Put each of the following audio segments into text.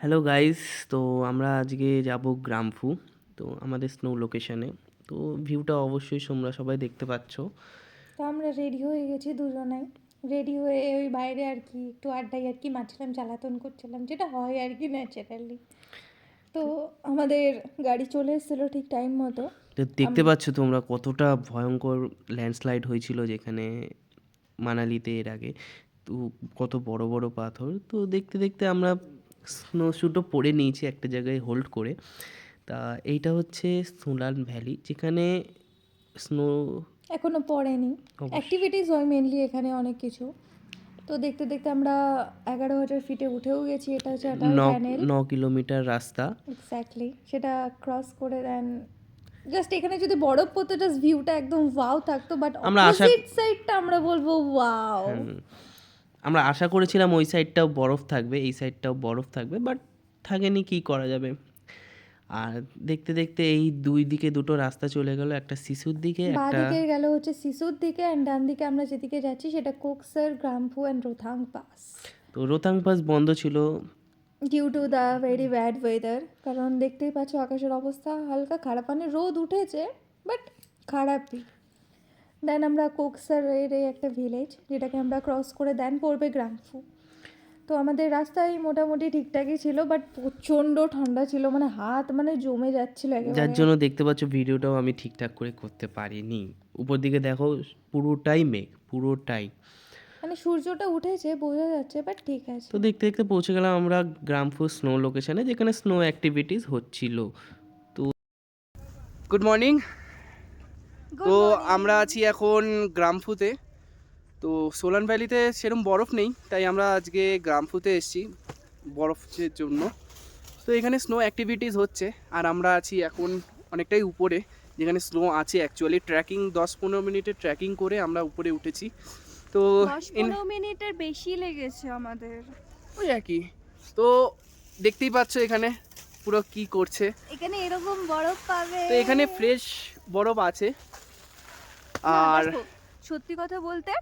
Hello guys, তো আমরা আজকে যাব গ্রামফু। তো আমাদের স্নো লোকেশনে। তো ভিউটা অবশ্যই তোমরা সবাই দেখতে পাচ্ছ। তো আমরা রেডি হয়ে গেছি দুজনাই। রেডি হয়ে ওই বাইরে আর কি একটু আড্ডায় আর কি মারছিলাম, জ্বালাতন করছিলাম, যেটা হয় আর কি ন্যাচারালি। তো আমাদের গাড়ি চলে এসেছিলো ঠিক টাইম মতো। তো দেখতে পাচ্ছ তোমরা কতটা ভয়ঙ্কর ল্যান্ডস্লাইড হয়েছিল যেখানে মানালিতে এর আগে। তো কত বড় বড় পাথর। তো দেখতে দেখতে আমরা স্নো শ্যুটও পরে নিয়েছি একটা জায়গায় হোল্ড করে। তা এইটা হচ্ছে সোলান ভ্যালি, যেখানে স্নো এখনও পড়েনি, অবশ্য অ্যাক্টিভিটিস হয় মেনলি এখানে অনেক কিছু। তো দেখতে দেখতে আমরা 11,000 ফিটে উঠেও গেছি। এটা হচ্ছে অটাল ন টানেল। 9 কিলোমিটার রাস্তা। এক্স্যাক্টলি সেটা ক্রস করে দেন। জাস্ট এখানে যদি বরফ পড়তো, জাস্ট ভিউটা একদম ওয়াও থাকতো, বাট আমরা আশা অপোজিট সাইডটা আমরা বলবো ওয়াও। হ্যাঁ, আমরা আশা করেছিলাম ওই সাইডটাও বরফ থাকবে, এই সাইডটাও বরফ থাকবে, বাট থাকেনি, কী করা যাবে। আর দেখতে দেখতে এই দুই দিকে দুটো রাস্তা চলে গেল, একটা সিসুর দিকে, বাঁ একটা দিকে গেল হচ্ছে সিসুর দিকে, অ্যান্ড ডান দিকে আমরা যেদিকে যাচ্ছি সেটা কোকসার, গ্রাম্পু অ্যান্ড রোথাং পাস। তো রোতাং পাস বন্ধ ছিল। Due to the very bad weather, কারণ দেখতেই পাচ্ছ আকাশের অবস্থা হালকা খারাপ, মানে রোদ উঠেছে বাট খারাপই। দেন আমরা কোকসারের এই একটা ভিলেজ, যেটাকে আমরা ক্রস করে দেন পড়বে গ্রাম্পু। তো আমাদের রাস্তায় মোটামুটি ঠিকঠাকই ছিল, বাট প্রচণ্ড ঠান্ডা ছিল, মানে হাত মানে জমে যাচ্ছিল যার একেবারে। জন্য দেখতে পাচ্ছ ভিডিওটাও আমি ঠিকঠাক করে করতে পারিনি। উপর দিকে দেখো, পুরোটাই মেঘ, পুরোটাই। মানে সূর্যটা উঠেছে বোঝা যাচ্ছে, বাট ঠিক আছে। তো দেখতে দেখতে পৌঁছে গেলাম আমরা গ্রামফু স্নো লোকেশনে, যেখানে স্নো অ্যাক্টিভিটিস হচ্ছিল। তো গুড মর্নিং। তো আমরা আছি এখন গ্রামফুতে। তো সোলান ভ্যালিতে সেরকম বরফ নেই, তাই আমরা আজকে গ্রামফুতে এসেছি বরফের জন্য। তো এখানে স্নো অ্যাক্টিভিটিস হচ্ছে, আর আমরা আছি এখন অনেকটাই উপরে, যেখানে স্নো আছে অ্যাকচুয়ালি। ট্রেকিং 10-15 মিনিটের ট্রেকিং করে আমরা উপরে উঠেছি। তো 10-15 মিনিটের বেশি লেগেছে আমাদের। ওই আর কি। তো দেখতেই পাচ্ছ এখানে পুরো কি করছে। এখানে এরকম বরফ পাবে। তো এখানে ফ্রেশ বরফ আছে। না আর দেখো, সত্যি কথা বলতে,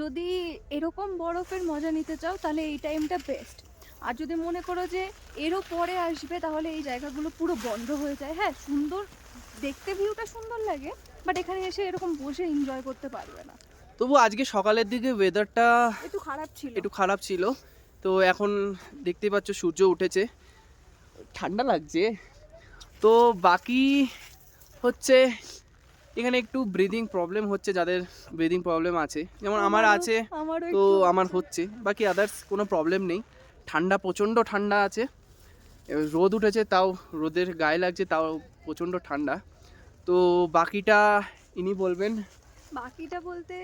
যদি এরকম বরফের মজা নিতে চাও তাহলে এই টাইমটা বেস্ট। আর যদি মনে করো যে এরও পরে আসবে, তাহলে এই জায়গাগুলো পুরো বন্ধ হয়ে যায়। হ্যাঁ, সুন্দর দেখতে, ভিউটা সুন্দর লাগে, বাট এখানে এসে এরকম বসে এনজয় করতে পারবে না। তবু আজকে সকালের দিকে ওয়েদারটা একটু খারাপ ছিল। একটু খারাপ ছিল। তো এখন দেখতেই পাচ্ছ সূর্য উঠেছে, ঠান্ডা লাগছে। তো বাকি হচ্ছে এখানে একটু ব্রিদিং প্রবলেম হচ্ছে, যাদের ব্রিদিং প্রবলেম আছে, যেমন আমার আছে। আমারও তো একটু আমার হচ্ছে, বাকি আদার্স কোনো প্রবলেম নেই। ঠান্ডা, প্রচণ্ড ঠান্ডা আছে। এবার রোদ উঠেছে, তাও রোদের গায়ে লাগছে, তাও প্রচণ্ড ঠান্ডা। তো বাকিটা ইনি বলবেন। বাকিটা বলতে,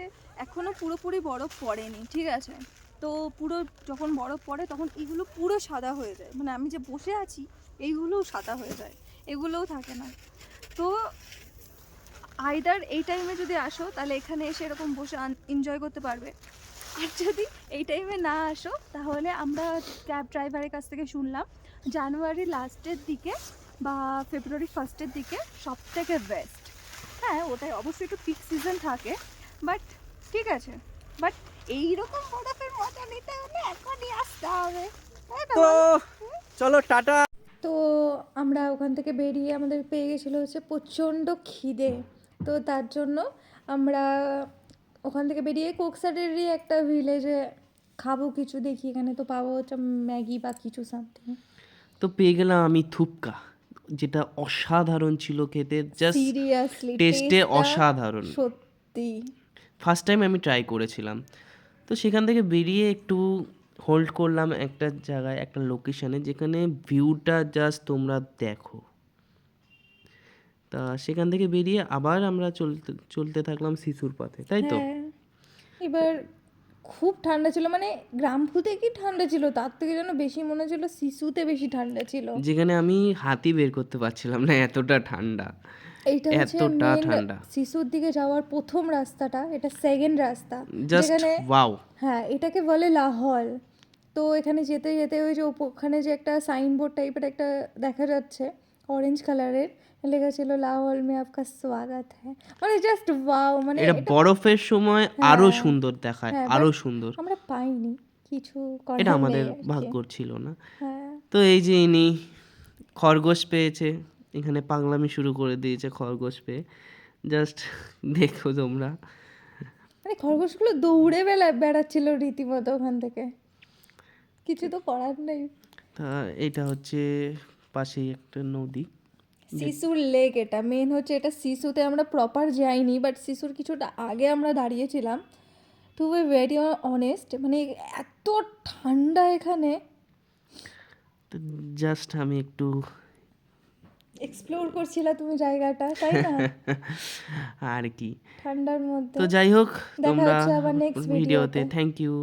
এখনো পুরোপুরি বরফ পড়েনি, ঠিক আছে? তো পুরো যখন বরফ পড়ে তখন এগুলো পুরো সাদা হয়ে যায়, মানে আমি যে বসে আছি এইগুলোও সাদা হয়ে যায়, এগুলোও থাকে না। তো আইদার এই টাইমে যদি আসো তাহলে এখানে এসে এরকম বসে এনজয় করতে পারবে। আর যদি এই টাইমে না আসো, তাহলে আমরা ক্যাব ড্রাইভারের কাছ থেকে শুনলাম জানুয়ারি লাস্টের দিকে বা ফেব্রুয়ারি ফার্স্টের দিকে সব থেকে বেস্ট। হ্যাঁ, ওটাই অবশ্যই একটু পিক সিজন থাকে, বাট ঠিক আছে। বাট এইরকম বরফের মজা নিতে হলে এখনই আসতে হবে, তাই না তো বলো? চলো টাটা। তো আমরা ওখান থেকে বেরিয়ে আমাদের পেয়ে গেছিলো হচ্ছে প্রচণ্ড খিদে। তো তার জন্য আমরা ওখান থেকে বেরিয়ে কোকসারেরই একটা ভিলেজে খাবো কিছু, দেখি এখানে তো পাবো হচ্ছে ম্যাগি বা কিছু সামথিং। তো পেয়ে গেলাম আমি থুপকা, যেটা অসাধারণ ছিল খেতে, জাস্ট সিরিয়াসলি টেস্টে টেস্টটা অসাধারণ। সত্যি। ফার্স্ট টাইম আমি ট্রাই করেছিলাম। তো সেখান থেকে বেরিয়ে একটু হোল্ড করলাম একটা জায়গায়, একটা লোকেশনে, যেখানে ভিউটা জাস্ট তোমরা দেখো। তা সেখান থেকে বেরিয়ে আবার আমরা চলতে চলতে থাকলাম শিশুর পথে, তাই তো। হ্যাঁ, এবার খুব ঠান্ডা ছিল, মানে গ্রামফুতে কি ঠান্ডা ছিল, তার থেকে যেন বেশি মনে হচ্ছিল সিসুতে বেশি ঠান্ডা ছিল। যেখানে আমি হাতই বের করতে পারছিলাম না, এতটা ঠান্ডা, এইটা হচ্ছে এতটা মেন ঠান্ডা। শিশুর দিকে যাওয়ার প্রথম রাস্তাটা, এটা সেকেন্ড রাস্তা। জাস্ট যেখানে ওয়াও। হ্যাঁ, এটাকে বলে লাহল। তো এখানে যেতে যেতে ওই যে ওখানে যে একটা সাইনবোর্ড টাইপের একটা দেখা যাচ্ছে অরেঞ্জ কালারের, লেখা ছিল লাহল মে আপকা স্বাগত হ্যাঁ। মানে জাস্ট ওয়াও, মানে এটা এটা বরফের সময় আরো হ্যাঁ সুন্দর দেখায়, হ্যাঁ, আরো বাট সুন্দর। আমরা পাইনি, কিছু এটা করার নেই আমাদের আর কি। ভাগ্য ছিল না। হ্যাঁ, তো এই যে ইনি খরগোশ পেয়েছে, এখানে পাগলামি শুরু করে দিয়েছে খরগোশ পেয়ে, জাস্ট দেখো তোমরা। মানে খরগোশগুলো দৌড়ে বেড়াচ্ছিল রীতিমতো ওখান থেকে, কিছু তো করার নেই। তা এটা হচ্ছে পাশেই একটা নদী। শিশুর লেক, এটা মেন হচ্ছে, এটা শিশুতে আমরা প্রপার যাইনি, বাট শিশুর কিছুটা আগে আমরা দাঁড়িয়েছিলাম। টু বি ভেরি অনেস্ট, মানে এত ঠান্ডা এখানে, তো জাস্ট আমি একটু এক্সপ্লোর করছিলা তুমি জায়গাটা, তাই না? আর কি। ঠান্ডার মধ্যে। তো যাই হোক, দেখা তোমরা হচ্ছে আবার নেক্সট ভিডিওতে ভিডিওতে। Thank you.